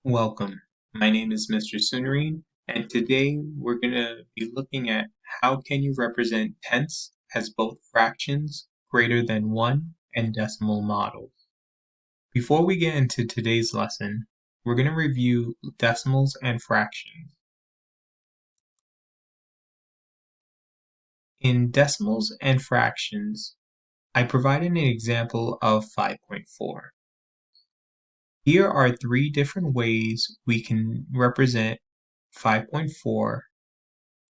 Welcome. My name is Mr. Sunarine, and today we're going to be looking at how can you represent tenths as both fractions greater than 1 and decimal models. Before we get into today's lesson, we're going to review decimals and fractions. In decimals and fractions, I provided an example of 5.4. Here are three different ways we can represent 5.4.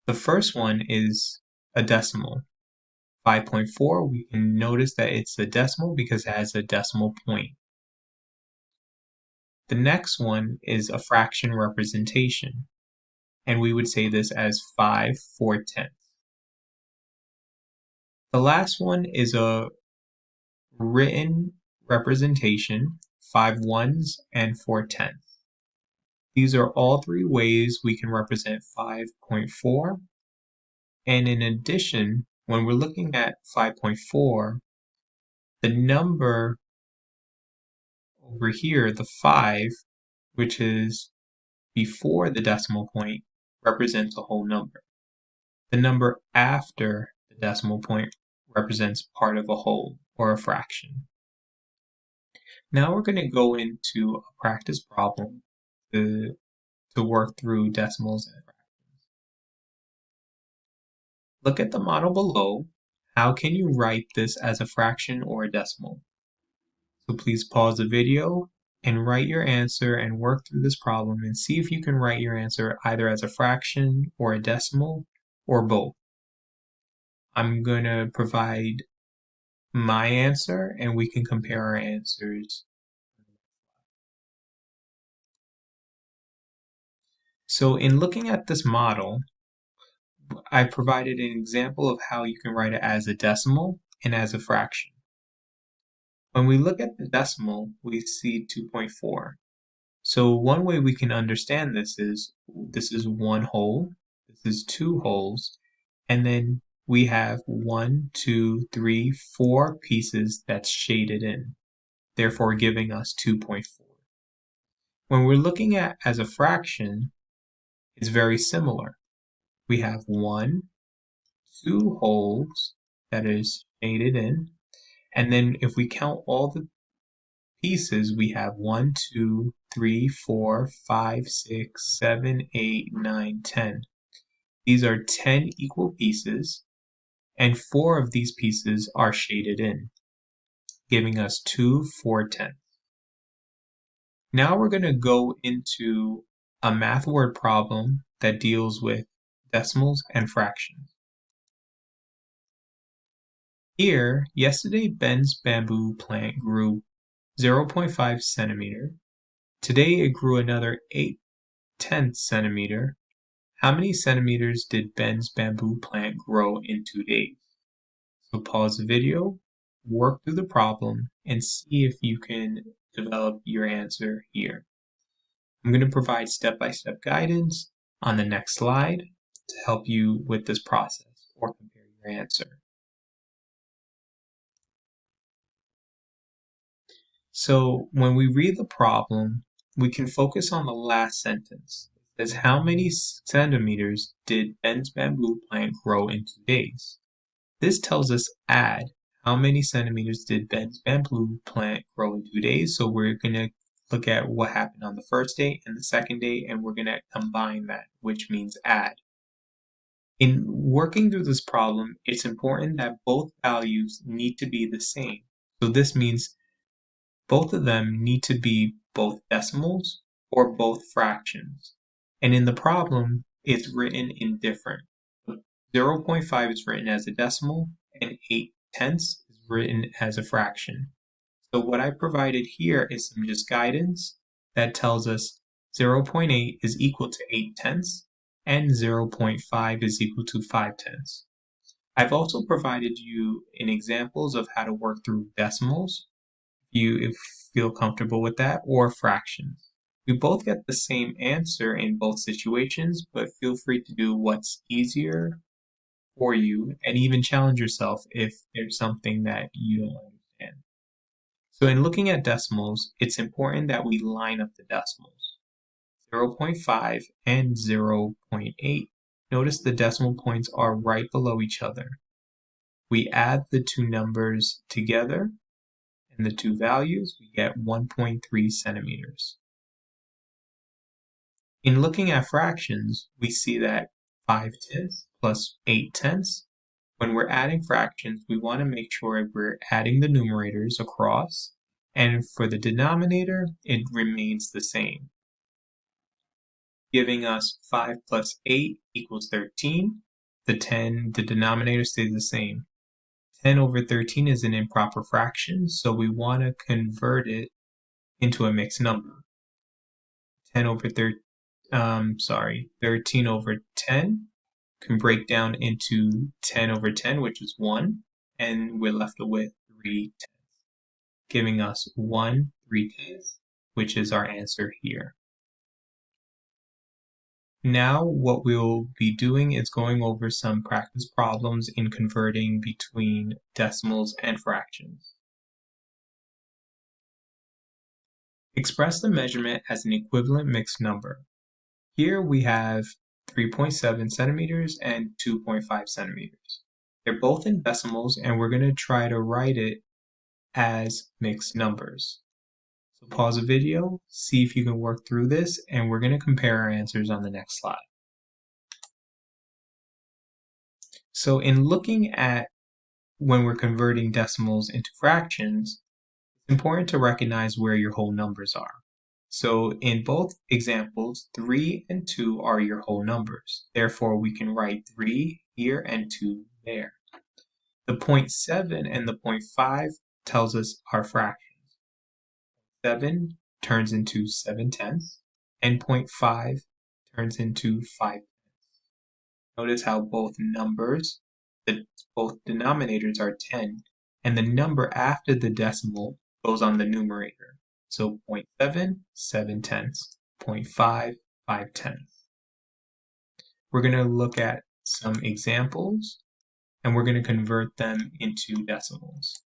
The first one is a decimal. 5.4, we can notice that it's a decimal because it has a decimal point. The next one is a fraction representation, and we would say this as 5/4. The last one is a written representation, 5/1 and 4/10. These are all three ways we can represent 5.4. And in addition, when we're looking at 5.4, the number over here, the 5, which is before the decimal point, represents a whole number. The number after the decimal point represents part of a whole or a fraction. Now we're going to go into a practice problem to work through decimals and fractions. Look at the model below. How can you write this as a fraction or a decimal? So please pause the video and write your answer and work through this problem and see if you can write your answer either as a fraction or a decimal or both. I'm going to provide my answer and we can compare our answers. So in looking at this model, I provided an example of how you can write it as a decimal and as a fraction. When we look at the decimal, we see 2.4. So one way we can understand this is one whole, this is two wholes, and then we have 1, 2, 3, 4 pieces that's shaded in, therefore giving us 2.4. When we're looking at as a fraction, it's very similar. We have 1, 2 wholes that is shaded in, and then if we count all the pieces, we have 1, 2, 3, 4, 5, 6, 7, 8, 9, 10. These are 10 equal pieces, and 4 of these pieces are shaded in, giving us 2/4. Now we're going to go into a math word problem that deals with decimals and fractions. Here, yesterday Ben's bamboo plant grew 0.5 centimeter. Today it grew another 8/10 centimeter. How many centimeters did Ben's bamboo plant grow in 2 days? So pause the video, work through the problem, and see if you can develop your answer here. I'm going to provide step-by-step guidance on the next slide to help you with this process or compare your answer. So when we read the problem, we can focus on the last sentence. It says, how many centimeters did Ben's bamboo plant grow in 2 days? This tells us add how many centimeters did Ben's bamboo plant grow in 2 days. So we're going to look at what happened on the first day and the second day, and we're going to combine that, which means add. In working through this problem, it's important that both values need to be the same. So this means both of them need to be both decimals or both fractions. And in the problem, it's written in different. 0.5 is written as a decimal and 8/10 is written as a fraction. So what I provided here is some just guidance that tells us 0.8 is equal to 8/10 and 0.5 is equal to 5/10. I've also provided you in examples of how to work through decimals if you feel comfortable with that, or fractions. We both get the same answer in both situations, but feel free to do what's easier for you and even challenge yourself if there's something that you don't understand. So in looking at decimals, it's important that we line up the decimals. 0.5, and 0.8. Notice the decimal points are right below each other. We add the two numbers together and the two values, we get 1.3 centimeters. In looking at fractions, we see that 5/10 plus 8/10. When we're adding fractions, we want to make sure we're adding the numerators across, and for the denominator, it remains the same, giving us 5 plus 8 equals 13. The denominator stays the same. 10 over 13 is an improper fraction, so we want to convert it into a mixed number. 13 over 10 can break down into 10 over 10, which is 1, and we're left with 3/10, giving us 1/3, which is our answer here. Now what we'll be doing is going over some practice problems in converting between decimals and fractions. Express the measurement as an equivalent mixed number. Here we have 3.7 centimeters and 2.5 centimeters. They're both in decimals, and we're going to try to write it as mixed numbers. So pause the video, see if you can work through this, and we're going to compare our answers on the next slide. So in looking at when we're converting decimals into fractions, it's important to recognize where your whole numbers are. So in both examples, 3 and 2 are your whole numbers. Therefore, we can write 3 here and 2 there. The 0.7 and the 0.5 tells us our fractions. 7 turns into 7/10, and 0.5 turns into 5/10. Notice how both denominators are 10, and the number after the decimal goes on the numerator. So 0.7, 7/10, 0.5, 5/10. We're going to look at some examples, and we're going to convert them into decimals.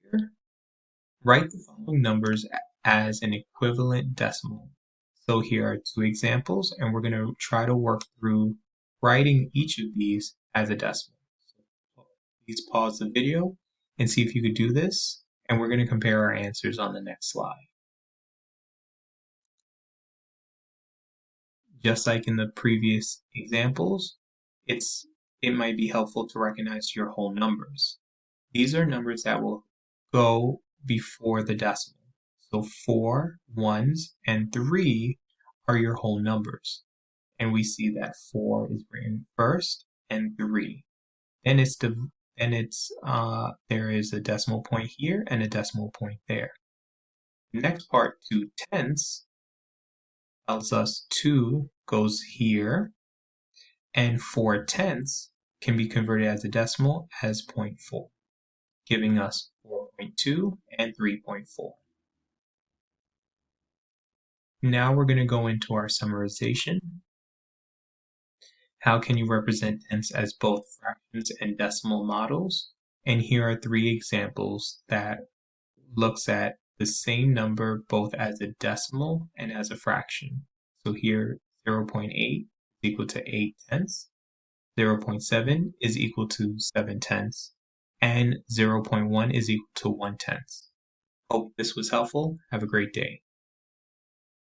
Here, write the following numbers as an equivalent decimal. So here are two examples, and we're going to try to work through writing each of these as a decimal. So please pause the video and see if you could do this, and we're going to compare our answers on the next slide. Just like in the previous examples, it might be helpful to recognize your whole numbers. These are numbers that will go before the decimal. So 4, 1s, and 3 are your whole numbers. And we see that 4 is written first and 3. Then there is a decimal point here and a decimal point there. The next part, 2/10, tells us 2 goes here, and 4/10 can be converted as a decimal as 0.4, giving us 4.2 and 3.4. Now we're going to go into our summarization. How can you represent tenths as both fractions and decimal models? And here are three examples that looks at the same number both as a decimal and as a fraction. So here 0.8 is equal to 8/10, 0.7 is equal to 7/10, and 0.1 is equal to 1/10. Hope this was helpful. Have a great day.